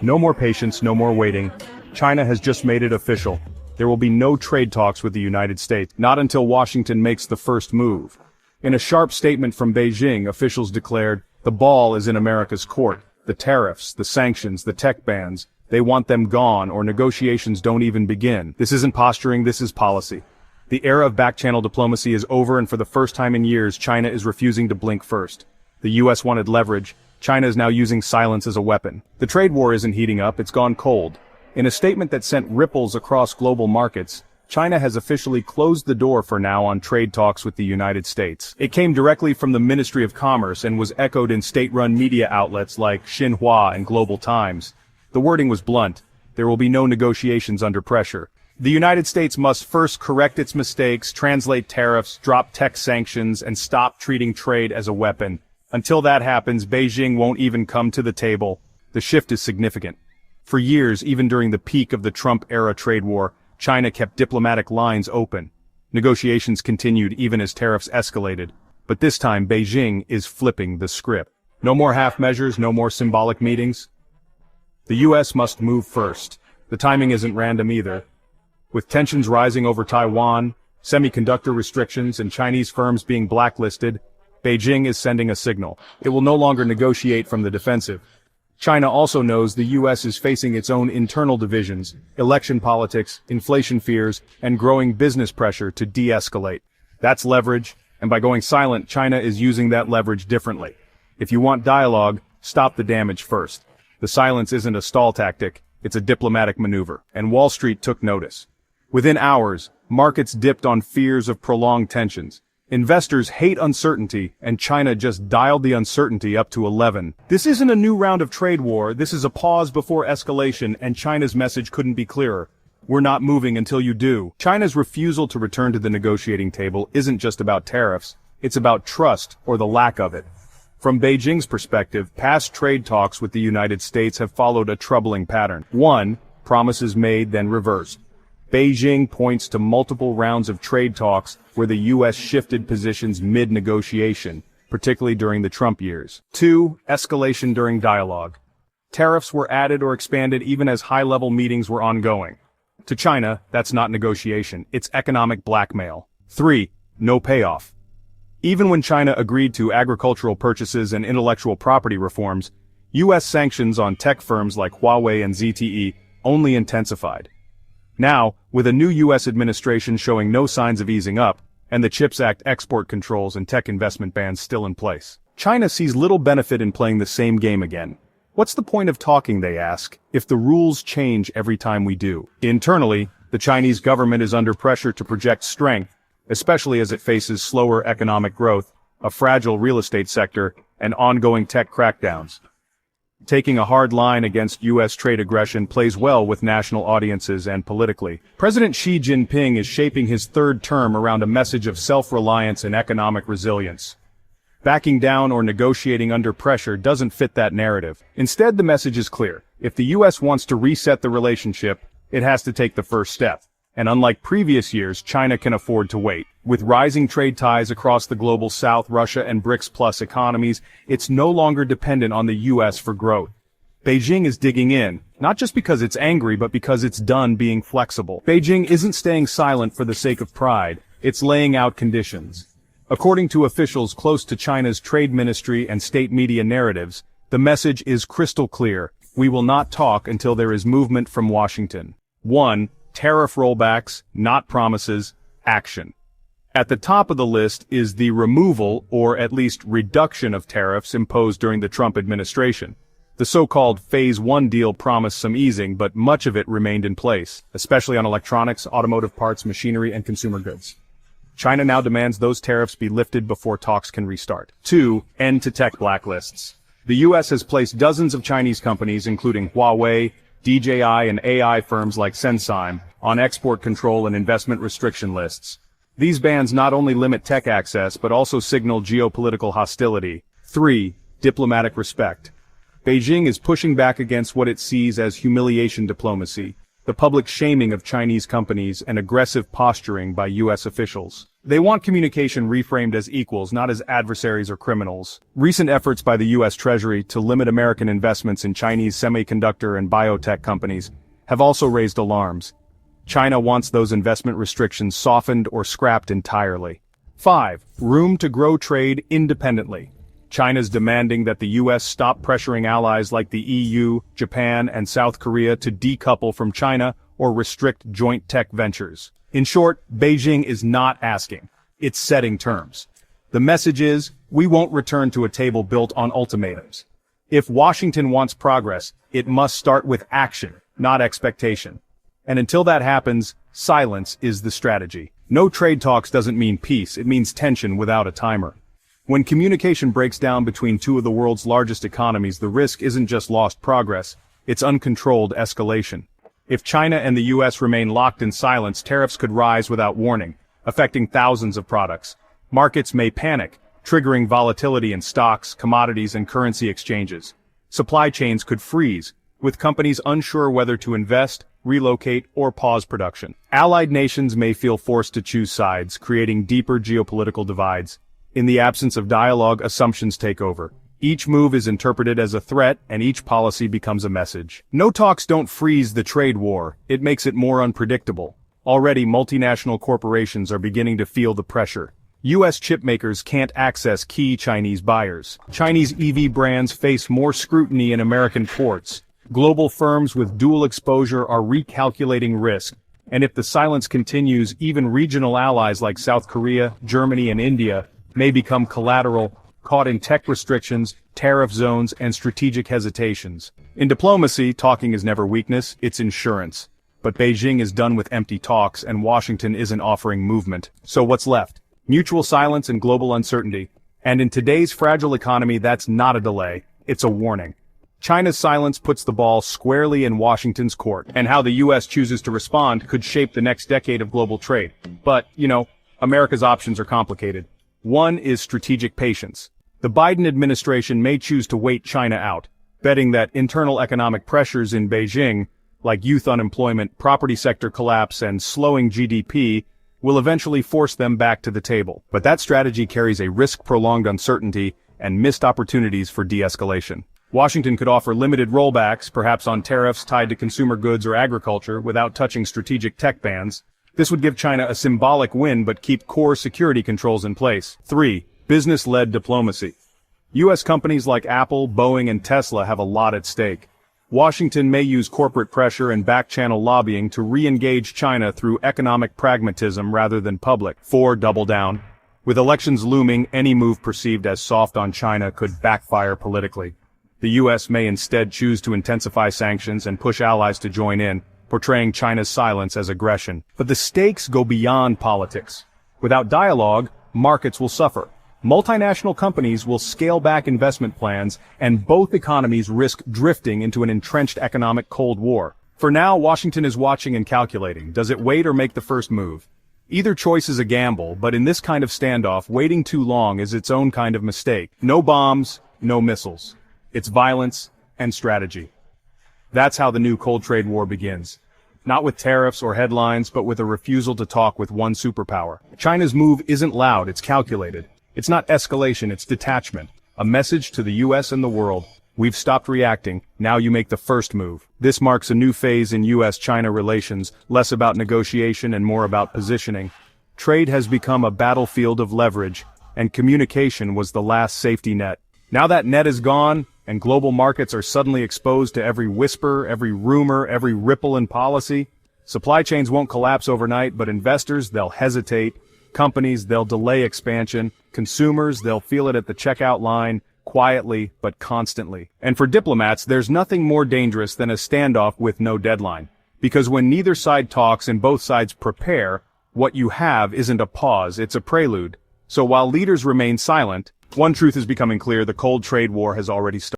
No more patience, no more waiting. China has just made it official. There will be no trade talks with the United States, not until Washington makes the first move. In a sharp statement from Beijing, officials declared, the ball is in America's court. The tariffs, the sanctions, the tech bans, they want them gone or negotiations don't even begin. This isn't posturing, this is policy. The era of back-channel diplomacy is over, and for the first time in years, China is refusing to blink first. The US wanted leverage. China is now using silence as a weapon. The trade war isn't heating up, it's gone cold. In a statement that sent ripples across global markets, China has officially closed the door for now on trade talks with the United States. It came directly from the Ministry of Commerce and was echoed in state-run media outlets like Xinhua and Global Times. The wording was blunt. There will be no negotiations under pressure. The United States must first correct its mistakes, translate tariffs, drop tech sanctions, and stop treating trade as a weapon. Until that happens, Beijing won't even come to the table. The shift is significant. For years, even during the peak of the Trump-era trade war, China kept diplomatic lines open. Negotiations continued even as tariffs escalated. But this time, Beijing is flipping the script. No more half measures, no more symbolic meetings. The US must move first. The timing isn't random either. With tensions rising over Taiwan, semiconductor restrictions, and Chinese firms being blacklisted, Beijing is sending a signal. It will no longer negotiate from the defensive. China also knows the US is facing its own internal divisions, election politics, inflation fears, and growing business pressure to de-escalate. That's leverage, and by going silent, China is using that leverage differently. If you want dialogue, stop the damage first. The silence isn't a stall tactic, it's a diplomatic maneuver, and Wall Street took notice. Within hours, markets dipped on fears of prolonged tensions. Investors hate uncertainty, and China just dialed the uncertainty up to 11. This isn't a new round of trade war, this is a pause before escalation, and China's message couldn't be clearer. We're not moving until you do. China's refusal to return to the negotiating table isn't just about tariffs, it's about trust, or the lack of it. From Beijing's perspective, past trade talks with the United States have followed a troubling pattern. 1. Promises made, then reversed. Beijing points to multiple rounds of trade talks where the U.S. shifted positions mid-negotiation, particularly during the Trump years. 2. Escalation during dialogue. Tariffs were added or expanded even as high-level meetings were ongoing. To China, that's not negotiation, it's economic blackmail. 3. No payoff. Even when China agreed to agricultural purchases and intellectual property reforms, U.S. sanctions on tech firms like Huawei and ZTE only intensified. Now, with a new U.S. administration showing no signs of easing up, and the CHIPS Act export controls and tech investment bans still in place, China sees little benefit in playing the same game again. What's the point of talking, they ask, if the rules change every time we do? Internally, the Chinese government is under pressure to project strength, especially as it faces slower economic growth, a fragile real estate sector, and ongoing tech crackdowns. Taking a hard line against U.S. trade aggression plays well with national audiences and politically. President Xi Jinping is shaping his third term around a message of self-reliance and economic resilience. Backing down or negotiating under pressure doesn't fit that narrative. Instead, the message is clear. If the U.S. wants to reset the relationship, it has to take the first step. And unlike previous years, China can afford to wait. With rising trade ties across the global South, Russia and BRICS plus economies, it's no longer dependent on the U.S. for growth. Beijing is digging in, not just because it's angry, but because it's done being flexible. Beijing isn't staying silent for the sake of pride, it's laying out conditions. According to officials close to China's trade ministry and state media narratives, the message is crystal clear. We will not talk until there is movement from Washington. 1. Tariff rollbacks, not promises, action. At the top of the list is the removal, or at least reduction of tariffs imposed during the Trump administration. The so-called Phase 1 deal promised some easing, but much of it remained in place, especially on electronics, automotive parts, machinery, and consumer goods. China now demands those tariffs be lifted before talks can restart. 2. End to tech blacklists. The U.S. has placed dozens of Chinese companies, including Huawei, DJI, and AI firms like Senseim, on export control and investment restriction lists. These bans not only limit tech access, but also signal geopolitical hostility. 3. Diplomatic respect. Beijing is pushing back against what it sees as humiliation diplomacy, the public shaming of Chinese companies and aggressive posturing by U.S. officials. They want communication reframed as equals, not as adversaries or criminals. Recent efforts by the U.S. Treasury to limit American investments in Chinese semiconductor and biotech companies have also raised alarms. China wants those investment restrictions softened or scrapped entirely. 5. Room to grow trade independently. China's demanding that the U.S. stop pressuring allies like the EU, Japan, and South Korea to decouple from China or restrict joint tech ventures. In short, Beijing is not asking. It's setting terms. The message is, we won't return to a table built on ultimatums. If Washington wants progress, it must start with action, not expectation. And until that happens, silence is the strategy. No trade talks doesn't mean peace, it means tension without a timer. When communication breaks down between two of the world's largest economies, the risk isn't just lost progress, it's uncontrolled escalation. If China and the U.S. remain locked in silence, tariffs could rise without warning, affecting thousands of products. Markets may panic, triggering volatility in stocks, commodities, and currency exchanges. Supply chains could freeze, with companies unsure whether to invest, relocate, or pause production. Allied nations may feel forced to choose sides, creating deeper geopolitical divides. In the absence of dialogue, assumptions take over. Each move is interpreted as a threat, and each policy becomes a message. No talks don't freeze the trade war, it makes it more unpredictable. Already multinational corporations are beginning to feel the pressure. U.S. chip makers can't access key Chinese buyers. Chinese EV brands face more scrutiny in American ports. Global firms with dual exposure are recalculating risk. And if the silence continues, even regional allies like South Korea, Germany, and India may become collateral, caught in tech restrictions, tariff zones, and strategic hesitations. In diplomacy, talking is never weakness, it's insurance. But Beijing is done with empty talks, and Washington isn't offering movement. So what's left? Mutual silence and global uncertainty. And in today's fragile economy, that's not a delay, it's a warning. China's silence puts the ball squarely in Washington's court, and how the U.S. chooses to respond could shape the next decade of global trade. But, America's options are complicated. One is strategic patience. The Biden administration may choose to wait China out, betting that internal economic pressures in Beijing, like youth unemployment, property sector collapse, and slowing GDP, will eventually force them back to the table. But that strategy carries a risk prolonged uncertainty and missed opportunities for de-escalation. Washington could offer limited rollbacks, perhaps on tariffs tied to consumer goods or agriculture, without touching strategic tech bans. This would give China a symbolic win but keep core security controls in place. 3. Business-led diplomacy. U.S. companies like Apple, Boeing, and Tesla have a lot at stake. Washington may use corporate pressure and back-channel lobbying to re-engage China through economic pragmatism rather than public. 4. Double down. With elections looming, any move perceived as soft on China could backfire politically. The U.S. may instead choose to intensify sanctions and push allies to join in, portraying China's silence as aggression. But the stakes go beyond politics. Without dialogue, markets will suffer. Multinational companies will scale back investment plans, and both economies risk drifting into an entrenched economic Cold War. For now, Washington is watching and calculating. Does it wait or make the first move? Either choice is a gamble, but in this kind of standoff, waiting too long is its own kind of mistake. No bombs, no missiles. It's violence and strategy. That's how the new Cold Trade War begins. Not with tariffs or headlines, but with a refusal to talk with one superpower. China's move isn't loud, it's calculated. It's not escalation, it's detachment. A message to the U.S. and the world. We've stopped reacting, now you make the first move. This marks a new phase in U.S.-China relations, less about negotiation and more about positioning. Trade has become a battlefield of leverage, and communication was the last safety net. Now that net is gone, and global markets are suddenly exposed to every whisper, every rumor, every ripple in policy, supply chains won't collapse overnight, but investors, they'll hesitate. Companies, they'll delay expansion. Consumers, they'll feel it at the checkout line, quietly but constantly. And for diplomats, there's nothing more dangerous than a standoff with no deadline. Because when neither side talks and both sides prepare, what you have isn't a pause, it's a prelude. So while leaders remain silent, one truth is becoming clear: the Cold Trade War has already started.